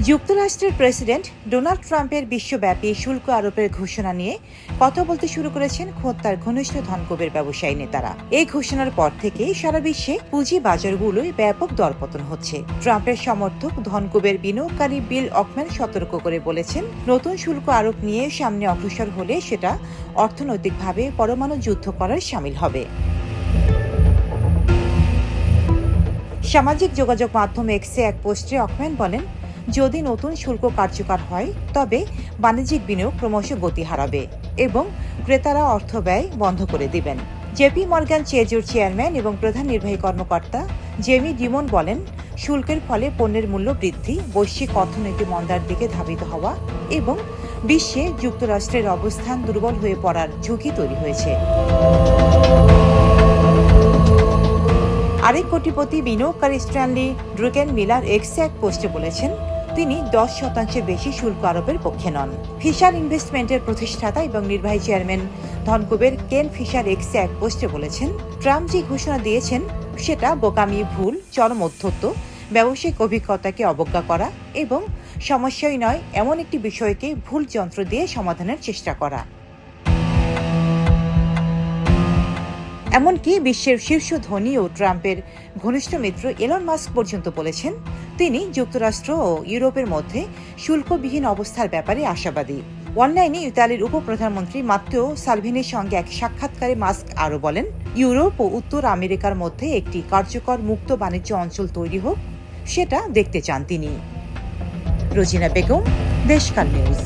যুক্তরাষ্ট্রের president Donald ট্রাম্পের বিশ্বব্যাপী শুল্ক আরোপের ঘোষণা নিয়ে কথা বলতে শুরু করেছেন খোদ তার ঘনিষ্ঠ ধনকুবের ব্যবসায়ী নেতারা। এই ঘোষণার পর থেকেই সারা বিশ্বে পুঁজি বাজারগুলোয় ব্যাপক দরপতন হচ্ছে। ট্রাম্পের সমর্থক ধনকুবের বিনিয়োগকারী বিল অকম্যান সতর্ক করে বলেছেন, নতুন শুল্ক আরোপ নিয়ে সামনে অগ্রসর হলে সেটা অর্থনৈতিকভাবে পরমাণু যুদ্ধ করার শামিল হবে। সামাজিক যোগাযোগ মাধ্যম এক্সে এক পোস্টে অকম্যান বলেন, যদি নতুন শুল্ক কার্যকর হয় তবে বাণিজ্যিক বিনিয়োগ ক্রমশ গতি হারাবে এবং ক্রেতারা অর্থ ব্যয় বন্ধ করে দিবেন। জেপি মর্গান চেজুর চেয়ারম্যান এবং প্রধান নির্বাহী কর্মকর্তা জেমি ডিমন বলেন, শুল্কের ফলে পণ্যের মূল্য বৃদ্ধি, বৈশ্বিক অর্থনৈতিক মন্দার দিকে ধাবিত হওয়া এবং বিশ্বে যুক্তরাষ্ট্রের অবস্থান দুর্বল হয়ে পড়ার ঝুঁকি তৈরি হয়েছে। আরেক কোটিপতি বিনিয়োগকারী স্ট্যানলি ড্রুকেন মিলার এক্সে এক পোস্টে বলেছেন, তিনি 10% বেশি শুল্ক আরোপের পক্ষে নন। ফিশার ইনভেস্টমেন্টের প্রতিষ্ঠাতা এবং নির্বাহী চেয়ারম্যান ধনকুবের কেন ফিশার এক্সে এক পোস্টে বলেছেন, ট্রাম্প যে ঘোষণা দিয়েছেন সেটা বোকামি, ভুল, চরম অধ্যত্ব, ব্যবসায়িক অভিজ্ঞতাকে অবজ্ঞা করা এবং সমস্যাই নয় এমন একটি বিষয়কে ভুল যন্ত্র দিয়ে সমাধানের চেষ্টা করা। এমনকি বিশ্বের শীর্ষ ধনী ও ট্রাম্পের ঘনিষ্ঠ মিত্র এলন মাস্ক পর্যন্ত বলেছেন, তিনি যুক্তরাষ্ট্র ও ইউরোপের মধ্যে শুল্কবিহীন অবস্থার ব্যাপারে আশাবাদী। অনলাইনে ইতালির উপপ্রধানমন্ত্রী মাত্তেও সালভিনির সঙ্গে এক সাক্ষাৎকারে মাস্ক আরও বলেন, ইউরোপ ও উত্তর আমেরিকার মধ্যে একটি কার্যকর মুক্ত বাণিজ্য অঞ্চল তৈরি হোক, সেটা দেখতে চান তিনি। রোজিনা বেগম, দেশকাল নিউজ।